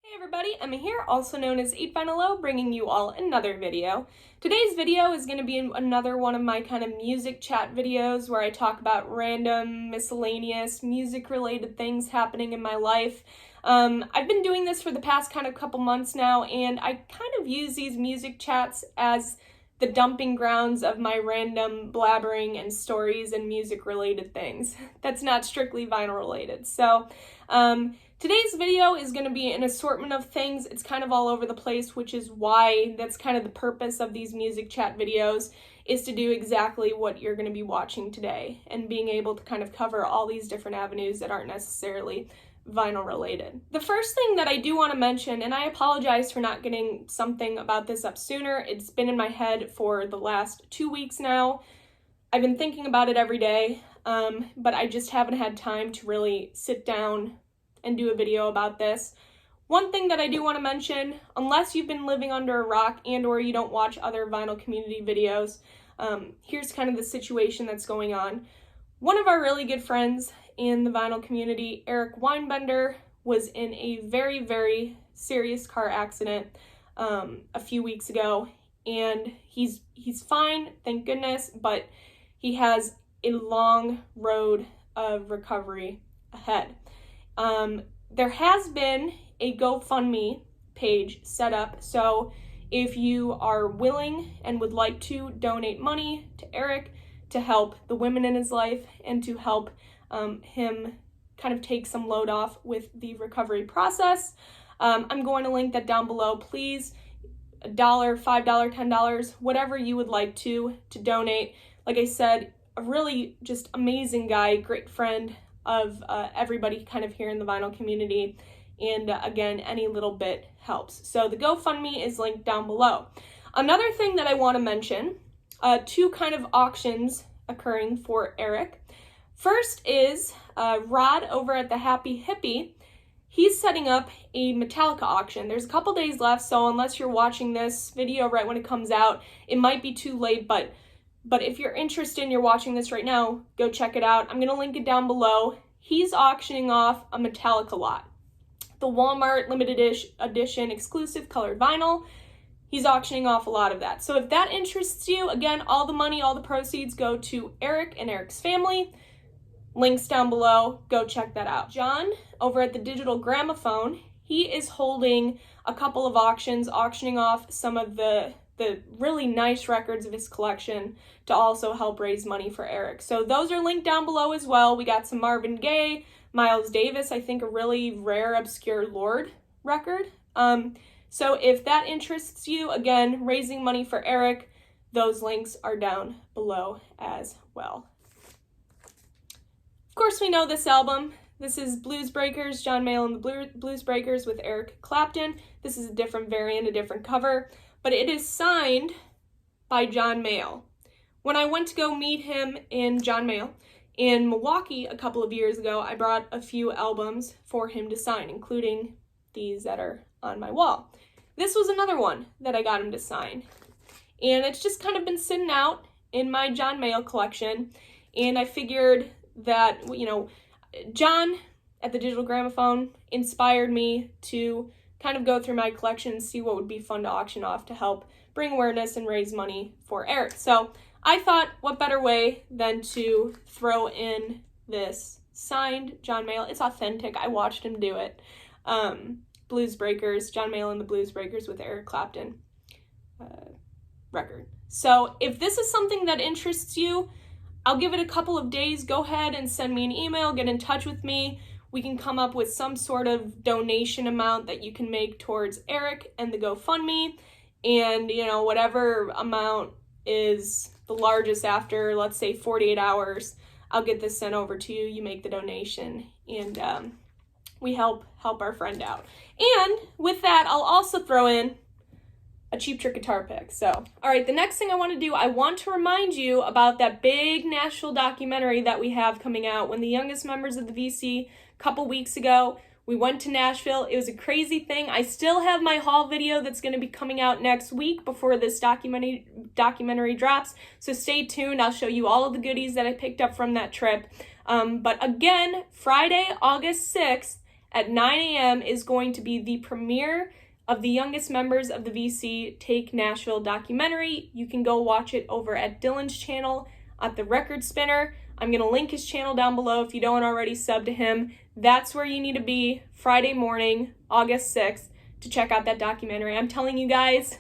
Hey everybody, Emma here, also known as 8vinyllow, bringing you all another video. Today's video is going to be another one of my kind of music chat videos where I talk about random, miscellaneous, music-related things happening in my life. I've been doing this for the past kind of couple months now, and I kind of use these music chats as the dumping grounds of my random blabbering and stories and music-related things. That's not strictly vinyl-related. So, today's video is going to be an assortment of things. It's kind of all over the place, which is why that's kind of the purpose of these music chat videos, is to do exactly what you're going to be watching today and being able to kind of cover all these different avenues that aren't necessarily vinyl related. The first thing that I do want to mention, and I apologize for not getting something about this up sooner, it's been in my head for the last 2 weeks now. I've been thinking about it every day, but I just haven't had time to really sit down and do a video about this. One thing that I do want to mention, unless you've been living under a rock and or you don't watch other vinyl community videos, here's kind of the situation that's going on. One of our really good friends in the vinyl community, Eric Weinbender, was in a very, very serious car accident a few weeks ago, and he's fine, thank goodness, but he has a long road of recovery ahead. There has been a GoFundMe page set up, so if you are willing and would like to donate money to Eric to help the women in his life and to help him kind of take some load off with the recovery process, I'm going to link that down below. Please, $1, $5, $10, whatever you would like to donate. Like I said, a really just amazing guy, great friend of everybody kind of here in the vinyl community, and again, any little bit helps. So the GoFundMe is linked down below. Another thing that I want to mention, two kind of auctions occurring for Eric. First is Rod over at the Happy Hippie. He's setting up a Metallica auction. There's a couple days left, so unless you're watching this video right when it comes out, it might be too late, but if you're interested and you're watching this right now, go check it out. I'm going to link it down below. He's auctioning off a Metallica lot. The Walmart limited edition exclusive colored vinyl. He's auctioning off a lot of that. So if that interests you, again, all the money, all the proceeds go to Eric and Eric's family. Links down below. Go check that out. John, over at the Digital Gramophone, he is holding a couple of auctions, auctioning off some of the really nice records of his collection to also help raise money for Eric. So those are linked down below as well. We got some Marvin Gaye, Miles Davis, I think a really rare, obscure Lord record. So if that interests you, again, raising money for Eric, those links are down below as well. Of course, we know this album. This is Blues Breakers, John Mayall and the Blues Breakers with Eric Clapton. This is a different variant, a different cover, but it is signed by John Mayall. When I went to go meet him in John Mayall in Milwaukee a couple of years ago, I brought a few albums for him to sign, including these that are on my wall. This was another one that I got him to sign, and it's just kind of been sitting out in my John Mayall collection, and I figured that, you know, John at the Digital Gramophone inspired me to kind of go through my collection and see what would be fun to auction off to help bring awareness and raise money for Eric. So I thought, what better way than to throw in this signed John Mayall. It's authentic. I watched him do it. Blues Breakers, John Mayall and the Blues Breakers with Eric Clapton record. So if this is something that interests you, I'll give it a couple of days. Go ahead and send me an email, get in touch with me. We can come up with some sort of donation amount that you can make towards Eric and the GoFundMe. And, you know, whatever amount is the largest after, let's say, 48 hours, I'll get this sent over to you. You make the donation, and we help our friend out. And with that, I'll also throw in a Cheap Trick guitar pick. So, all right, the next thing I want to do, I want to remind you about that big Nashville documentary that we have coming out. When the youngest members of the VC, a couple weeks ago, we went to Nashville. It was a crazy thing. I still have my haul video that's going to be coming out next week before this documentary drops. So stay tuned. I'll show you all of the goodies that I picked up from that trip. But again, Friday, August 6th at 9 a.m. is going to be the premiere of the youngest members of the VC Take Nashville documentary. You can go watch it over at Dylan's channel at the Record Spinner. I'm going to link his channel down below if you don't already sub to him. That's where you need to be Friday morning, August 6th, to check out that documentary. I'm telling you guys,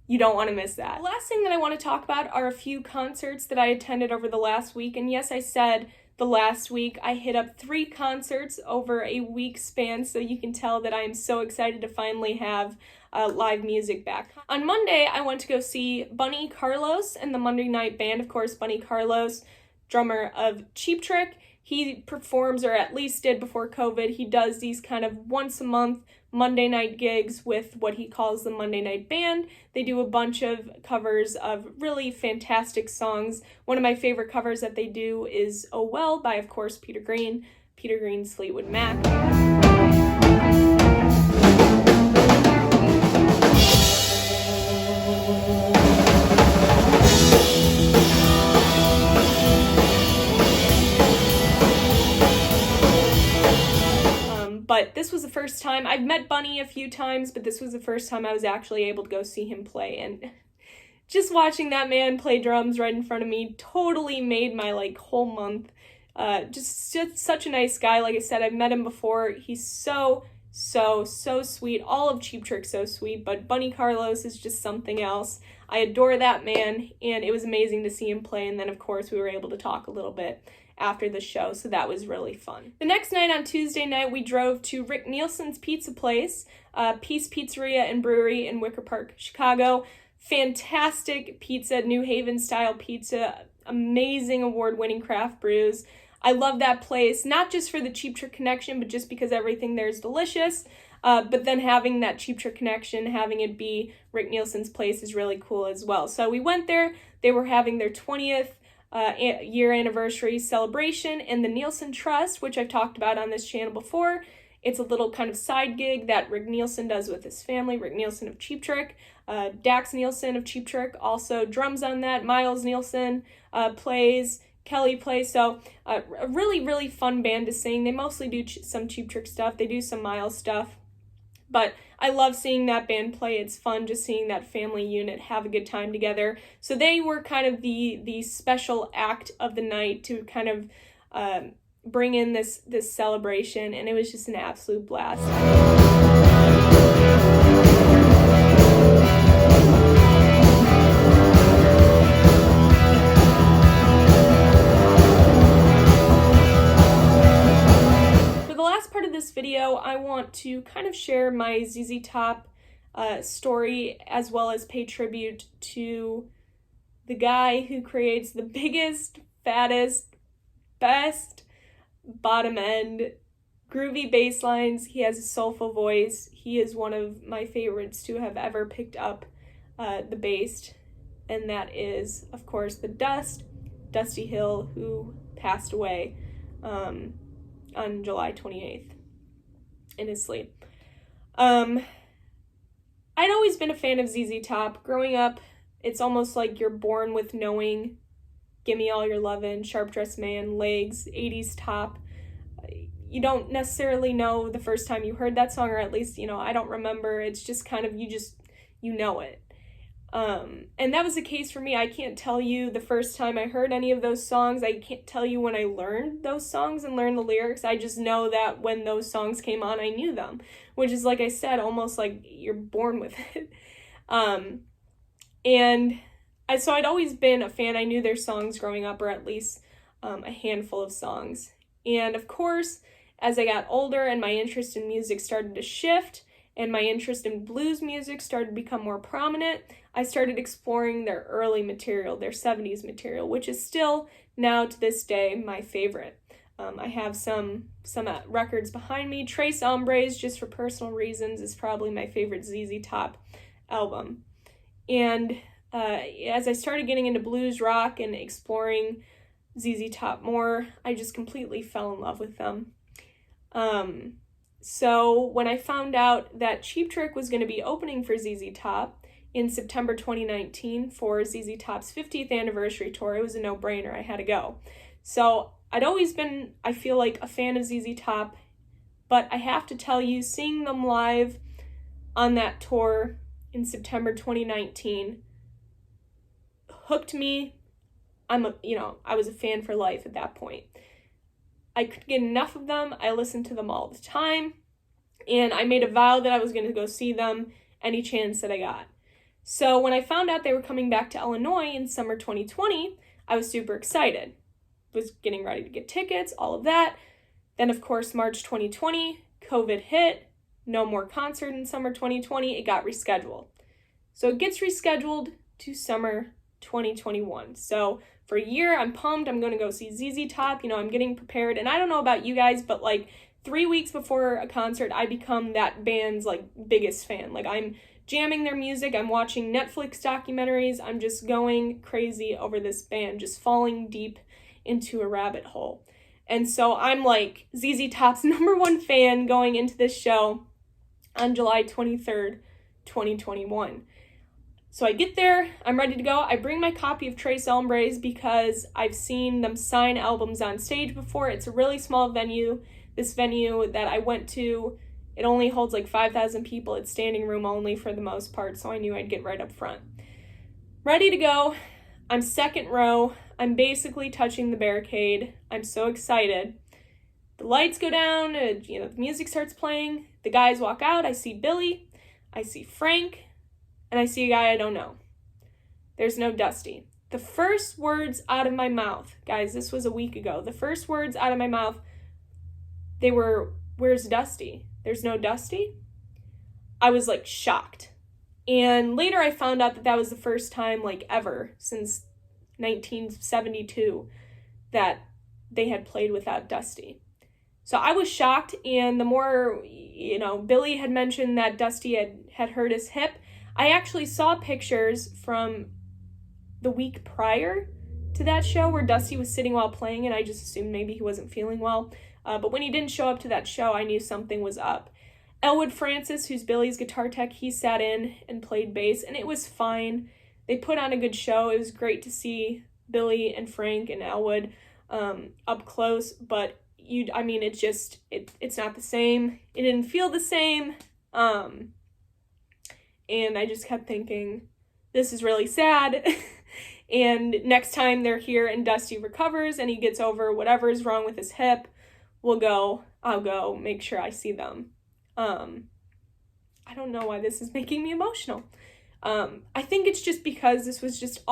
you don't want to miss that. The last thing that I want to talk about are a few concerts that I attended over the last week. And yes, I said the last week. I hit up 3 concerts over a week span, so you can tell that I am so excited to finally have live music back. On Monday, I went to go see Bun E Carlos and the Monday Night Band. Of course, Bun E Carlos, drummer of Cheap Trick. He performs, or at least did before COVID, he does these kind of once a month Monday night gigs with what he calls the Monday Night Band. They do a bunch of covers of really fantastic songs. One of my favorite covers that they do is Oh Well by, of course, Peter Green's Fleetwood Mac. But this was the first time, I've met Bunny a few times, but this was the first time I was actually able to go see him play. And just watching that man play drums right in front of me totally made my whole month. Just such a nice guy. Like I said, I've met him before. He's so sweet. All of Cheap Trick's so sweet, but Bun E Carlos is just something else. I adore that man, and it was amazing to see him play. And then, of course, we were able to talk a little bit after the show, so that was really fun. The next night, on Tuesday night, we drove to Rick Nielsen's pizza place, Peace Pizzeria and Brewery in Wicker Park, Chicago. Fantastic pizza, New Haven style pizza, amazing award-winning craft brews. I love that place, not just for the Cheap Trick connection, but just because everything there is delicious. But then having that Cheap Trick connection, having it be Rick Nielsen's place is really cool as well. So we went there. They were having their 20th year anniversary celebration, and the Nielsen Trust, which I've talked about on this channel before. It's a little kind of side gig that Rick Nielsen does with his family. Rick Nielsen of Cheap Trick, Dax Nielsen of Cheap Trick also drums on that. Mayall Nielsen plays, Kelly plays. So a really fun band to sing. They mostly do some Cheap Trick stuff. They do some Mayall stuff. But I love seeing that band play. It's fun just seeing that family unit have a good time together. So they were kind of the special act of the night to kind of bring in this celebration, and it was just an absolute blast. This video, I want to kind of share my ZZ Top story, as well as pay tribute to the guy who creates the biggest, fattest, best bottom end groovy bass lines. He has a soulful voice. He is one of my favorites to have ever picked up the bass, and that is, of course, the Dusty Hill, who passed away on July 28th. In his sleep. I'd always been a fan of ZZ Top. Growing up, it's almost like you're born with knowing Gimme All Your Lovin', Sharp Dressed Man, Legs, 80s Top. You don't necessarily know the first time you heard that song, or at least, I don't remember. It's just kind of, you know it. And that was the case for me. I can't tell you the first time I heard any of those songs. I can't tell you when I learned those songs and learned the lyrics. I just know that when those songs came on, I knew them, which is, like I said, almost like you're born with it. So I'd always been a fan. I knew their songs growing up, or at least a handful of songs. And of course, as I got older and my interest in music started to shift, and my interest in blues music started to become more prominent, I started exploring their early material, their 70s material, which is still, now to this day, my favorite. I have some records behind me. Tres Hombres, just for personal reasons, is probably my favorite ZZ Top album. And as I started getting into blues rock and exploring ZZ Top more, I just completely fell in love with them. So when I found out that Cheap Trick was going to be opening for ZZ Top in September 2019 for ZZ Top's 50th anniversary tour, it was a no-brainer. I had to go. So I'd always been, I feel like, a fan of ZZ Top But I have to tell you, seeing them live on that tour in September 2019 hooked me. I was a fan for life at that point. I couldn't get enough of them. I listened to them all the time, and I made a vow that I was going to go see them any chance that I got. So when I found out they were coming back to Illinois in summer 2020, I was super excited. Was getting ready to get tickets, all of that. Then, of course, March 2020, COVID hit. No more concert in summer 2020. It got rescheduled. So it gets rescheduled to summer 2021. So for a year, I'm pumped. I'm going to go see ZZ Top. I'm getting prepared. And I don't know about you guys, but 3 weeks before a concert, I become that band's biggest fan. I'm jamming their music. I'm watching Netflix documentaries. I'm just going crazy over this band, just falling deep into a rabbit hole. And so I'm ZZ Top's #1 fan going into this show on July 23rd, 2021. So I get there, I'm ready to go. I bring my copy of Tres Hombres because I've seen them sign albums on stage before. It's a really small venue. This venue that I went to, it only holds 5,000 people. It's standing room only for the most part, so I knew I'd get right up front. Ready to go. I'm second row. I'm basically touching the barricade. I'm so excited. The lights go down, the music starts playing. The guys walk out. I see Billy. I see Frank. And I see a guy I don't know. There's no Dusty. The first words out of my mouth, guys, this was a week ago. The first words out of my mouth, they were, "Where's Dusty? There's no Dusty?" I was shocked. And later I found out that was the first time ever since 1972 that they had played without Dusty. So I was shocked, and the more, Billy had mentioned that Dusty had hurt his hip. I actually saw pictures from the week prior to that show where Dusty was sitting while playing, and I just assumed maybe he wasn't feeling well. But when he didn't show up to that show, I knew something was up. Elwood Francis, who's Billy's guitar tech, he sat in and played bass, and it was fine. They put on a good show. It was great to see Billy and Frank and Elwood up close, but it's not the same. It didn't feel the same. And I just kept thinking, this is really sad. And next time they're here and Dusty recovers and he gets over whatever is wrong with his hip, I'll go make sure I see them. I don't know why this is making me emotional. I think it's just because this was just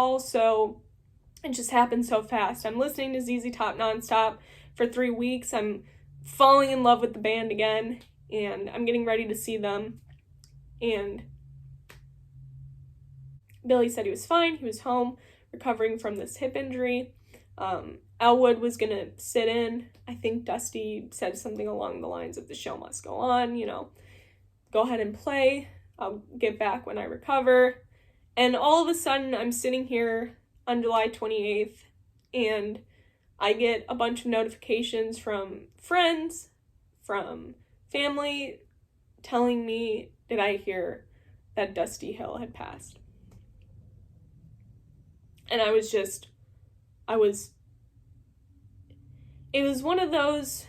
it just happened so fast. I'm listening to ZZ Top nonstop for 3 weeks. I'm falling in love with the band again, and I'm getting ready to see them. And Billy said he was fine. He was home, recovering from this hip injury. Elwood was going to sit in. I think Dusty said something along the lines of, "The show must go on, go ahead and play. I'll get back when I recover." And all of a sudden, I'm sitting here on July 28th, and I get a bunch of notifications from friends, from family, telling me, did I hear that Dusty Hill had passed? And it was one of those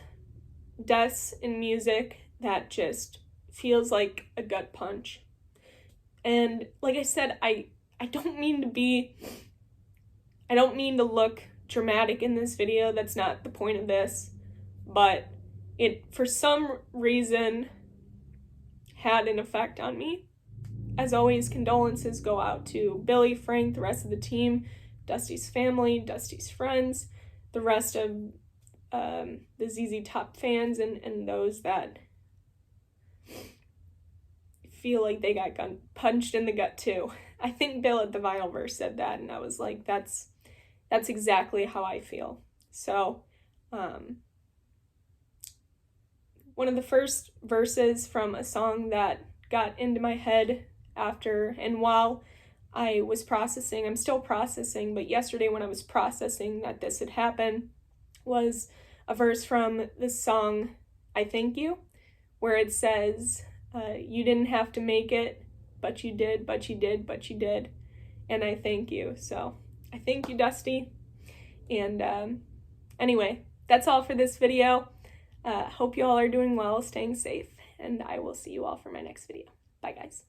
deaths in music that just feels like a gut punch. And like I said, I don't mean to look dramatic in this video. That's not the point of this. But it, for some reason, had an effect on me. As always, condolences go out to Billy, Frank, the rest of the team, Dusty's family, Dusty's friends, the rest of the ZZ Top fans, and those that feel like they got punched in the gut too. I think Bill at the Vinylverse said that, and I was like, that's exactly how I feel. So, one of the first verses from a song that got into my head after and while I was processing, I'm still processing, but yesterday when I was processing that this had happened, was a verse from this song, I Thank You, where it says, you didn't have to make it, but you did, but you did, but you did, and I thank you. So I thank you, Dusty. And anyway, that's all for this video. Hope you all are doing well, staying safe, and I will see you all for my next video. Bye, guys.